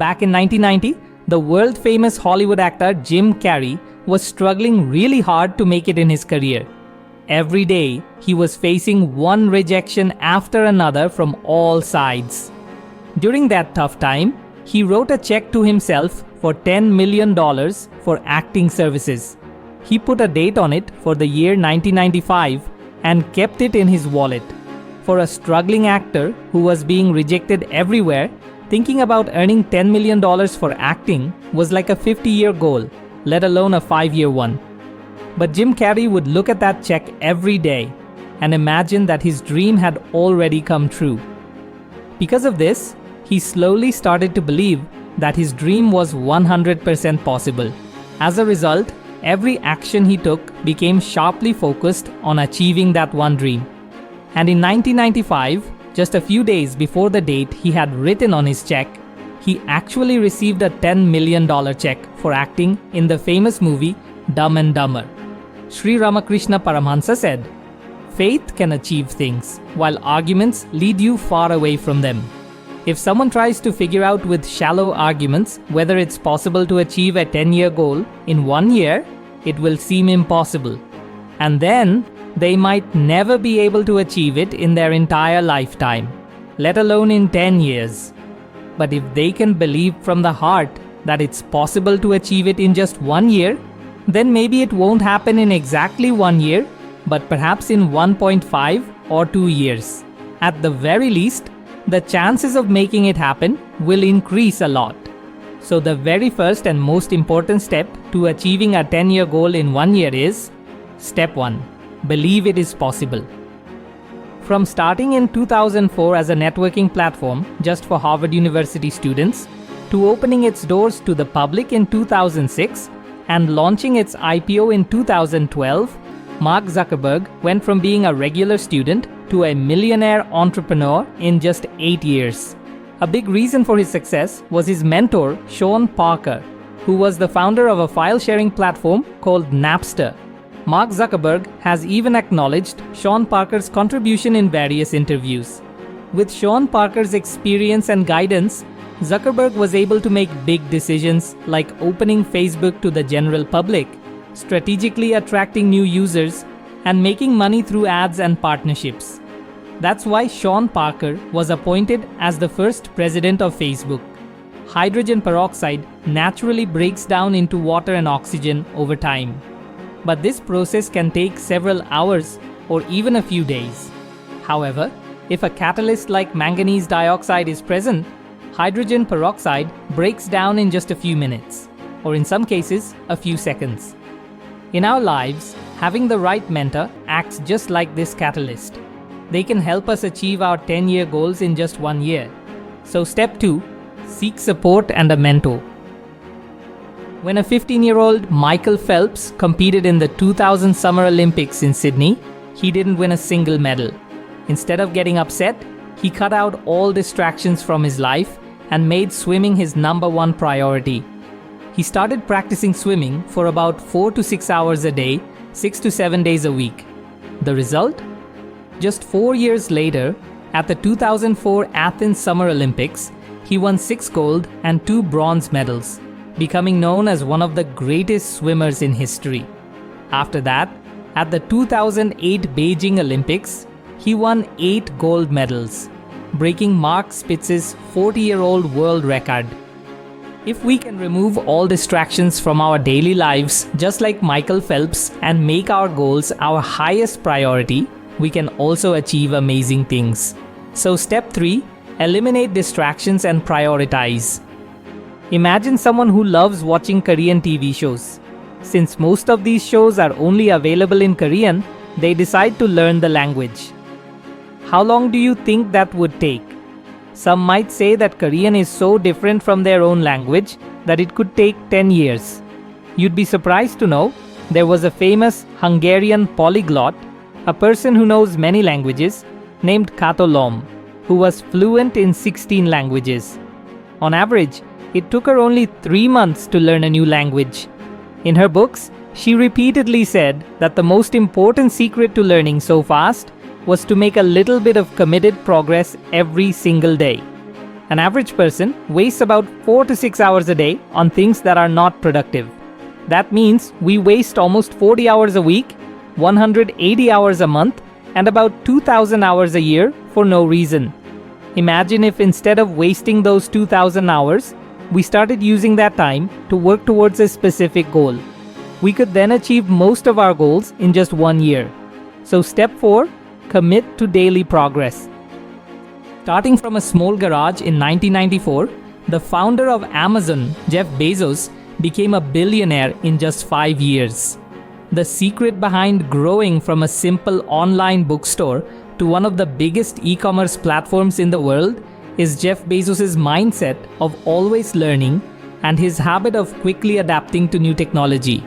Back in 1990, the world-famous Hollywood actor Jim Carrey was struggling really hard to make it in his career. Every day, he was facing one rejection after another from all sides. During that tough time, he wrote a check to himself for $10 million for acting services. He put a date on it for the year 1995 and kept it in his wallet. For a struggling actor who was being rejected everywhere, thinking about earning $10 million for acting was like a 50-year goal, let alone a 5-year one. But Jim Carrey would look at that check every day and imagine that his dream had already come true. Because of this, he slowly started to believe that his dream was 100% possible. As a result, every action he took became sharply focused on achieving that one dream. And in 1995, just a few days before the date he had written on his check, he actually received a $10 million check for acting in the famous movie Dumb and Dumber. Sri Ramakrishna Paramahansa said, "Faith can achieve things, while arguments lead you far away from them." If someone tries to figure out with shallow arguments whether it's possible to achieve a 10-year goal in 1 year, it will seem impossible. And then, they might never be able to achieve it in their entire lifetime, let alone in 10 years. But if they can believe from the heart that it's possible to achieve it in just 1 year, then maybe it won't happen in exactly 1 year, but perhaps in 1.5 or 2 years. At the very least, the chances of making it happen will increase a lot. So the very first and most important step to achieving a 10-year goal in 1 year is, Step 1. Believe it is possible. From starting in 2004 as a networking platform just for Harvard University students, to opening its doors to the public in 2006, and launching its IPO in 2012, Mark Zuckerberg went from being a regular student to a millionaire entrepreneur in just 8 years. A big reason for his success was his mentor, Sean Parker, who was the founder of a file-sharing platform called Napster. Mark Zuckerberg has even acknowledged Sean Parker's contribution in various interviews. With Sean Parker's experience and guidance, Zuckerberg was able to make big decisions like opening Facebook to the general public, strategically attracting new users, and making money through ads and partnerships. That's why Sean Parker was appointed as the first president of Facebook. Hydrogen peroxide naturally breaks down into water and oxygen over time. But this process can take several hours or even a few days. However, if a catalyst like manganese dioxide is present, hydrogen peroxide breaks down in just a few minutes, or in some cases, a few seconds. In our lives, having the right mentor acts just like this catalyst. They can help us achieve our 10-year goals in just 1 year. So step 2, seek support and a mentor. When a 15-year-old Michael Phelps competed in the 2000 Summer Olympics in Sydney, he didn't win a single medal. Instead of getting upset, he cut out all distractions from his life and made swimming his #1 priority. He started practicing swimming for about 4 to 6 hours a day, 6 to 7 days a week. The result? Just 4 years later, at the 2004 Athens Summer Olympics, he won 6 gold and 2 bronze medals, becoming known as one of the greatest swimmers in history. After that, at the 2008 Beijing Olympics, he won 8 gold medals, breaking Mark Spitz's 40-year-old world record. If we can remove all distractions from our daily lives, just like Michael Phelps, and make our goals our highest priority, we can also achieve amazing things. So step 3, eliminate distractions and prioritize. Imagine someone who loves watching Korean TV shows. Since most of these shows are only available in Korean, they decide to learn the language. How long do you think that would take? Some might say that Korean is so different from their own language that it could take 10 years. You'd be surprised to know there was a famous Hungarian polyglot, a person who knows many languages, named Kato Lom, who was fluent in 16 languages. On average, it took her only 3 months to learn a new language. In her books, she repeatedly said that the most important secret to learning so fast was to make a little bit of committed progress every single day. An average person wastes about 4 to 6 hours a day on things that are not productive. That means we waste almost 40 hours a week, 180 hours a month, and about 2,000 hours a year for no reason. Imagine if instead of wasting those 2,000 hours, we started using that time to work towards a specific goal. We could then achieve most of our goals in just 1 year. So step 4, commit to daily progress. Starting from a small garage in 1994, the founder of Amazon, Jeff Bezos, became a billionaire in just 5 years. The secret behind growing from a simple online bookstore to one of the biggest e-commerce platforms in the world is Jeff Bezos' mindset of always learning and his habit of quickly adapting to new technology.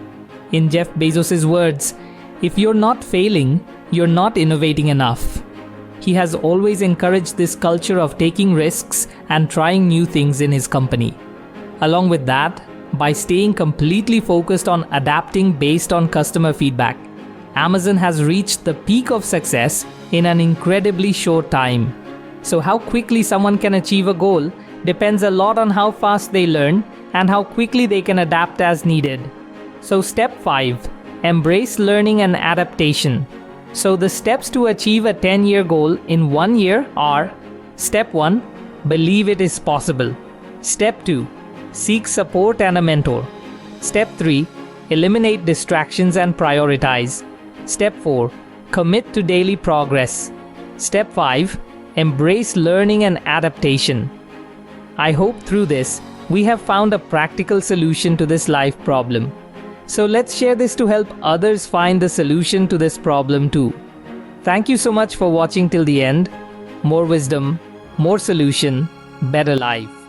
In Jeff Bezos' words, if you're not failing, you're not innovating enough. He has always encouraged this culture of taking risks and trying new things in his company. Along with that, by staying completely focused on adapting based on customer feedback, Amazon has reached the peak of success in an incredibly short time. So how quickly someone can achieve a goal depends a lot on how fast they learn and how quickly they can adapt as needed. So step 5, embrace learning and adaptation. So the steps to achieve a 10-year goal in 1 year are: Step 1, believe it is possible. Step 2, seek support and a mentor. Step 3, eliminate distractions and prioritize. Step 4, commit to daily progress. Step 5, embrace learning and adaptation. I hope through this, we have found a practical solution to this life problem. So let's share this to help others find the solution to this problem too. Thank you so much for watching till the end. More wisdom, more solution, better life.